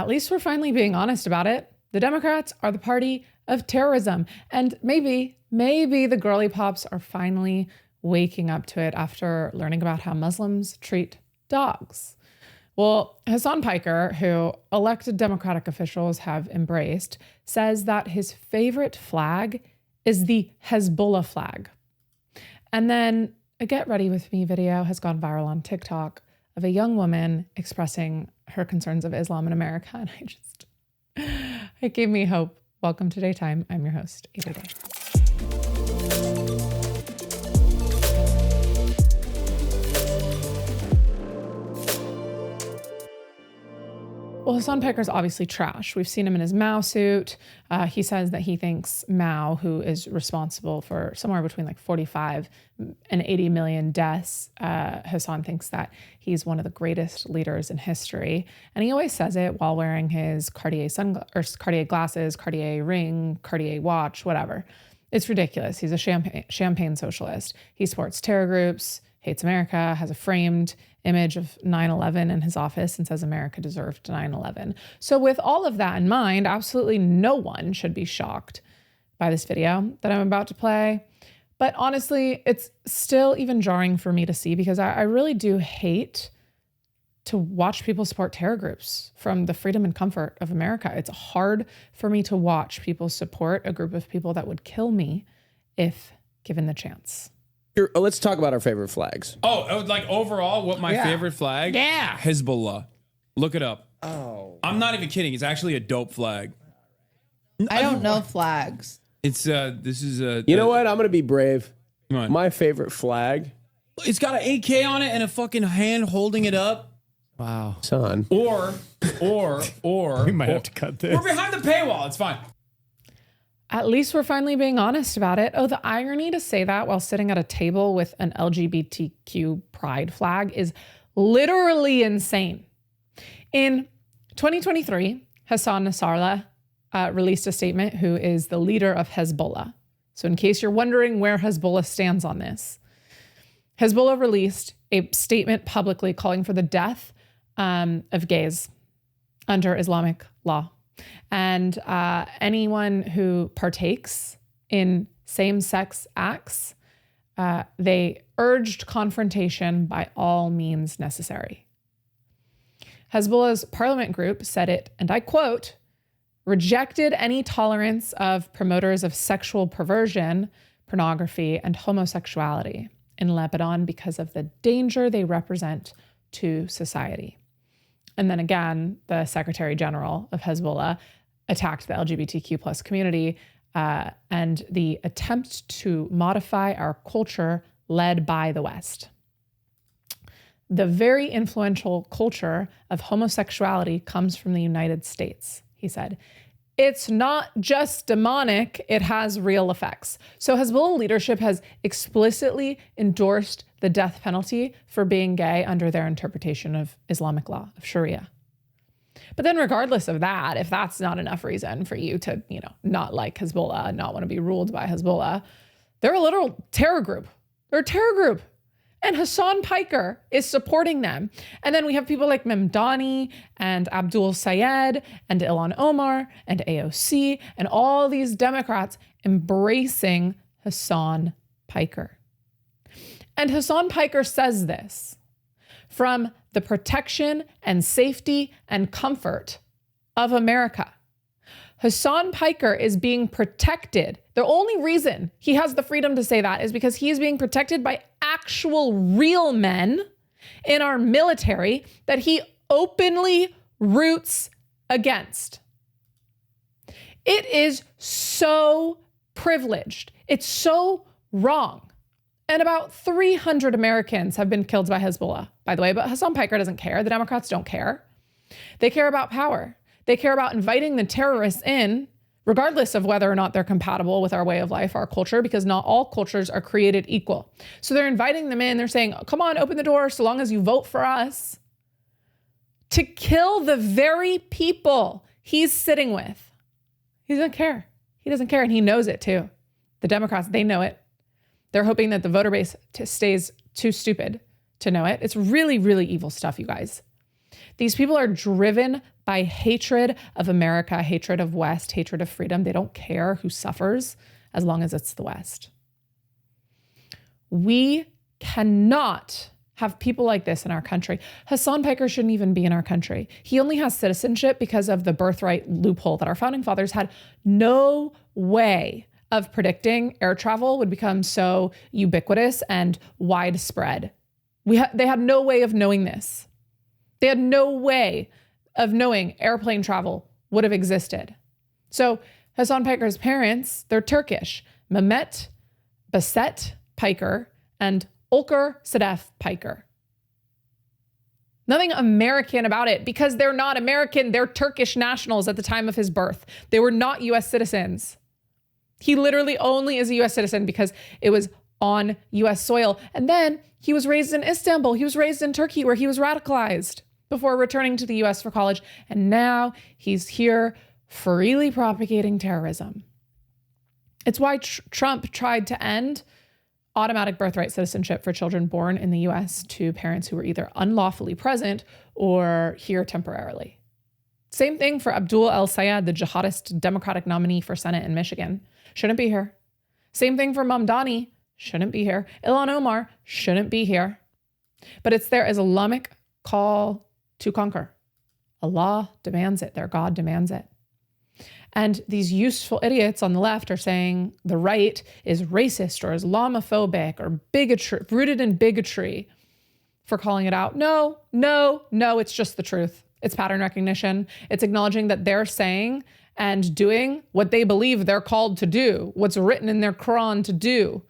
At least we're finally being honest about it. The Democrats are the party of terrorism. And maybe the girly pops are finally waking up to it after learning about how Muslims treat dogs. Well, Hasan Piker, who elected Democratic officials have embraced, says that his favorite flag is the Hezbollah flag. And then a Get Ready With Me video has gone viral on TikTok of a young woman expressing her concerns of Islam in America. And it gave me hope. Welcome to DayeTime. I'm your host, Avery. Well, Hasan Piker is obviously trash. We've seen him in his Mao suit. He says that he thinks Mao, who is responsible for somewhere between like 45 and 80 million deaths, Hasan thinks that he's one of the greatest leaders in history. And he always says it while wearing his Cartier Cartier glasses, Cartier ring, Cartier watch, whatever. It's ridiculous. He's a champagne socialist. He supports terror groups, hates America, has a framed image of 9/11 in his office and says America deserved 9/11. So with all of that in mind, absolutely no one should be shocked by this video that I'm about to play. But honestly, it's still even jarring for me to see because I really do hate to watch people support terror groups from the freedom and comfort of America. It's hard for me to watch people support a group of people that would kill me if given the chance. Let's talk about our favorite flags. Oh, like overall, what my favorite flag? Yeah. Hezbollah. Look it up. Oh. I'm not even kidding. It's actually a dope flag. I don't know flags. It's this is a. You know what? I'm gonna be brave. Come on. My favorite flag. It's got an AK on it and a fucking hand holding it up. Wow. Son. Or. We might have to cut this. We're behind the paywall. It's fine. At least we're finally being honest about it. Oh, the irony to say that while sitting at a table with an LGBTQ Pride flag is literally insane. In 2023, Hassan Nasrallah released a statement, who is the leader of Hezbollah. So in case you're wondering where Hezbollah stands on this, Hezbollah released a statement publicly calling for the death of gays under Islamic law. And anyone who partakes in same-sex acts, they urged confrontation by all means necessary. Hezbollah's parliament group said it, and I quote, rejected any tolerance of promoters of sexual perversion, pornography, and homosexuality in Lebanon because of the danger they represent to society. And then again, the Secretary General of Hezbollah attacked the LGBTQ plus community and the attempt to modify our culture led by the West. The very influential culture of homosexuality comes from the United States, he said. It's not just demonic, it has real effects. So Hezbollah leadership has explicitly endorsed the death penalty for being gay under their interpretation of Islamic law, of Sharia. But then regardless of that, if that's not enough reason for you to, not like Hezbollah, not want to be ruled by Hezbollah, they're a literal terror group. They're a terror group. And Hasan Piker is supporting them. And then we have people like Mamdani and Abdul El-Sayed and Ilhan Omar and AOC and all these Democrats embracing Hasan Piker. And Hasan Piker says this from the protection and safety and comfort of America. Hasan Piker is being protected. The only reason he has the freedom to say that is because he is being protected by actual real men in our military that he openly roots against. It is so privileged. It's so wrong. And about 300 Americans have been killed by Hezbollah, by the way, but Hasan Piker doesn't care. The Democrats don't care. They care about power. They care about inviting the terrorists in, regardless of whether or not they're compatible with our way of life, our culture, because not all cultures are created equal. So they're inviting them in. They're saying, come on, open the door so long as you vote for us, to kill the very people he's sitting with. He doesn't care. He doesn't care. And he knows it too. The Democrats, they know it. They're hoping that the voter base stays too stupid to know it. It's really, really evil stuff, you guys. These people are driven by hatred of America, hatred of West, hatred of freedom. They don't care who suffers as long as it's the West. We cannot have people like this in our country. Hasan Piker shouldn't even be in our country. He only has citizenship because of the birthright loophole that our founding fathers had no way of predicting air travel would become so ubiquitous and widespread. They had no way of knowing this. They had no way of knowing airplane travel would have existed. So Hasan Piker's parents, they're Turkish, Mehmet Baset Piker and Ulker Sedef Piker. Nothing American about it because they're not American. They're Turkish nationals at the time of his birth. They were not US citizens. He literally only is a US citizen because it was on US soil. And then he was raised in Istanbul. He was raised in Turkey where he was radicalized before returning to the US for college. And now he's here freely propagating terrorism. It's why Trump tried to end automatic birthright citizenship for children born in the US to parents who were either unlawfully present or here temporarily. Same thing for Abdul El-Sayed, the jihadist Democratic nominee for Senate in Michigan. Shouldn't be here. Same thing for Mamdani. Shouldn't be here. Ilhan Omar shouldn't be here. But it's their Islamic call to conquer. Allah demands it. Their God demands it. And these useful idiots on the left are saying the right is racist or Islamophobic or bigotry, rooted in bigotry for calling it out. No, it's just the truth. It's pattern recognition. It's acknowledging that they're saying and doing what they believe they're called to do, what's written in their Quran to do.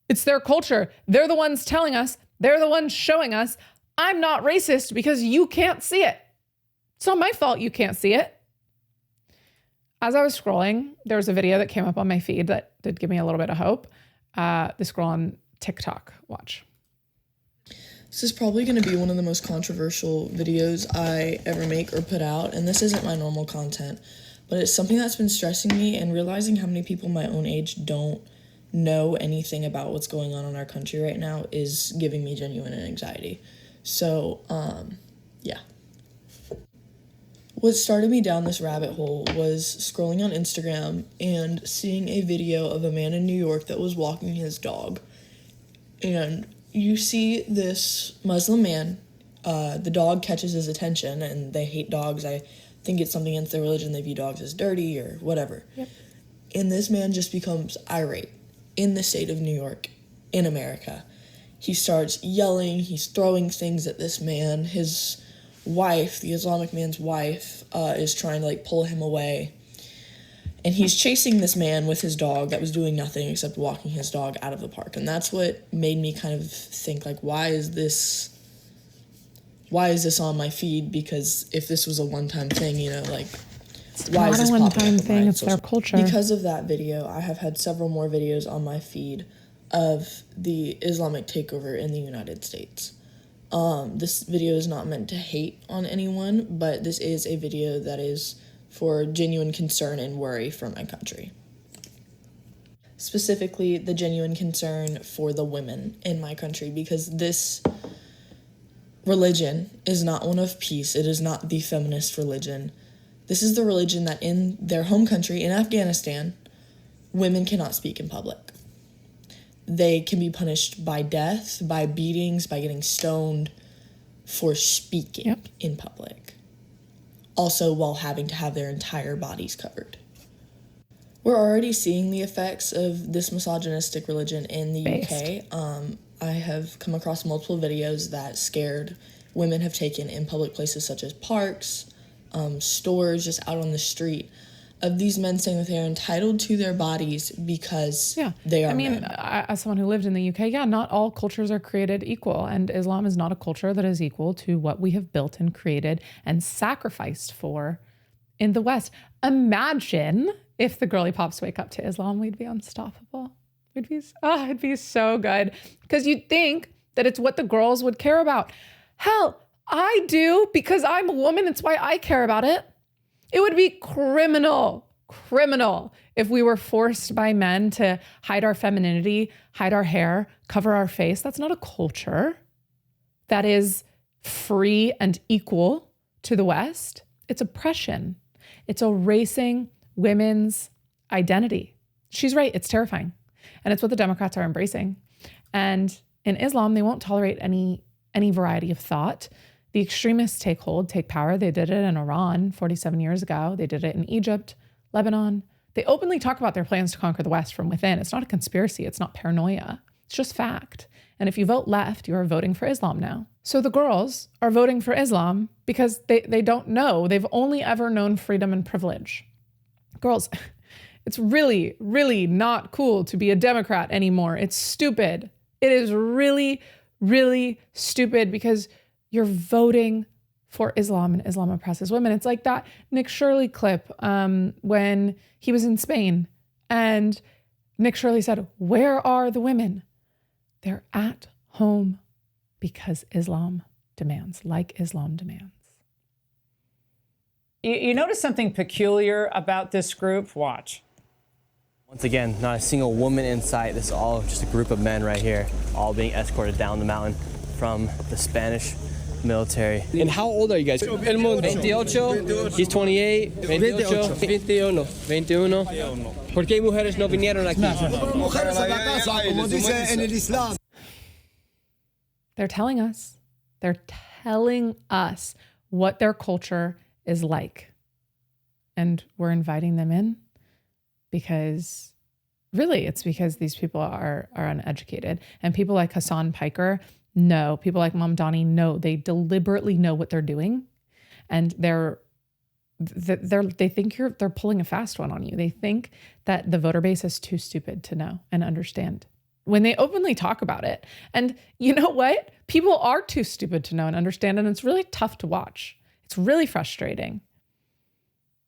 It's their culture. They're the ones telling us, they're the ones showing us, I'm not racist because you can't see it. It's not my fault you can't see it. As I was scrolling, there was a video that came up on my feed that did give me a little bit of hope. This girl on TikTok, watch. This is probably going to be one of the most controversial videos I ever make or put out, and this isn't my normal content, but it's something that's been stressing me, and realizing how many people my own age don't know anything about what's going on in our country right now is giving me genuine anxiety. So, yeah. What started me down this rabbit hole was scrolling on Instagram and seeing a video of a man in New York that was walking his dog. And you see this Muslim man, the dog catches his attention, and they hate dogs. I think it's something against their religion. They view dogs as dirty or whatever. Yep. And this man just becomes irate in the state of New York, in America. He starts yelling, he's throwing things at this man. His wife, the Islamic man's wife, is trying to pull him away. And he's chasing this man with his dog that was doing nothing except walking his dog out of the park. And that's what made me kind of think, why is this on my feed? Because if this was a one-time thing, why is this not a popping one-time up thing, it's their culture. Because of that video, I have had several more videos on my feed of the Islamic takeover in the United States. This video is not meant to hate on anyone, but this is a video that is for genuine concern and worry for my country. Specifically, the genuine concern for the women in my country, because this religion is not one of peace. It is not the feminist religion. This is the religion that in their home country, in Afghanistan, women cannot speak in public. They can be punished by death, by beatings, by getting stoned for speaking in public. Also, while having to have their entire bodies covered. We're already seeing the effects of this misogynistic religion in the UK. I have come across multiple videos that scared women have taken in public places such as parks, stores, just out on the street, of these men saying that they are entitled to their bodies because they are men. As someone who lived in the UK, not all cultures are created equal, and Islam is not a culture that is equal to what we have built and created and sacrificed for in the West. Imagine if the girly pops wake up to Islam, we'd be unstoppable. It'd be so good. Because you'd think that it's what the girls would care about. Hell, I do, because I'm a woman. It's why I care about it. It would be criminal if we were forced by men to hide our femininity, hide our hair, cover our face. That's not a culture that is free and equal to the West. It's oppression. It's erasing women's identity. She's right. It's terrifying. And it's what the Democrats are embracing. And in Islam, they won't tolerate any variety of thought. The extremists take hold, take power. They did it in Iran 47 years ago. They did it in Egypt, Lebanon. They openly talk about their plans to conquer the West from within. It's not a conspiracy. It's not paranoia. It's just fact. And if you vote left, you are voting for Islam now. So the girls are voting for Islam because they don't know. They've only ever known freedom and privilege. Girls, it's really, really not cool to be a Democrat anymore. It's stupid. It is really, really stupid because you're voting for Islam and Islam oppresses women. It's like that Nick Shirley clip when he was in Spain and Nick Shirley said, "Where are the women?" They're at home because Islam demands, like Islam demands. You notice something peculiar about this group? Watch. Once again, not a single woman in sight. This is all just a group of men right here, all being escorted down the mountain from the Spanish military. And how old are you guys? El mundo. 28. He's 28. 28. 21. 21. ¿Por qué mujeres no vinieron aquí? They're telling us what their culture is like. And we're inviting them in because really it's because these people are uneducated. And people like Hasan Piker know, people like Mamdani know, they deliberately know what they're doing. And they think they're pulling a fast one on you. They think that the voter base is too stupid to know and understand when they openly talk about it. And you know what? People are too stupid to know and understand. And it's really tough to watch. It's really frustrating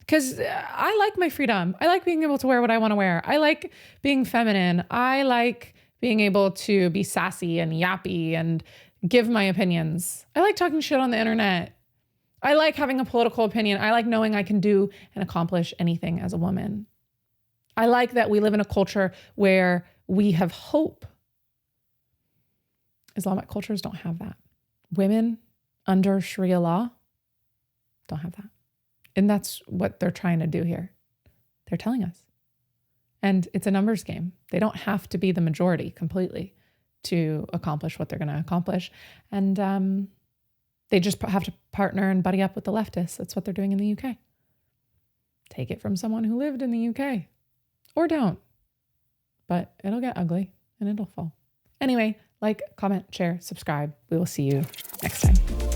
because I like my freedom. I like being able to wear what I want to wear. I like being feminine. I like being able to be sassy and yappy and give my opinions. I like talking shit on the internet. I like having a political opinion. I like knowing I can do and accomplish anything as a woman. I like that we live in a culture where we have hope. Islamic cultures don't have that. Women under Sharia law don't have that. And that's what they're trying to do here. They're telling us. And it's a numbers game. They don't have to be the majority completely to accomplish what they're going to accomplish. And they just have to partner and buddy up with the leftists. That's what they're doing in the UK. Take it from someone who lived in the UK. Or don't. But it'll get ugly and it'll fall. Anyway, like, comment, share, subscribe. We will see you next time.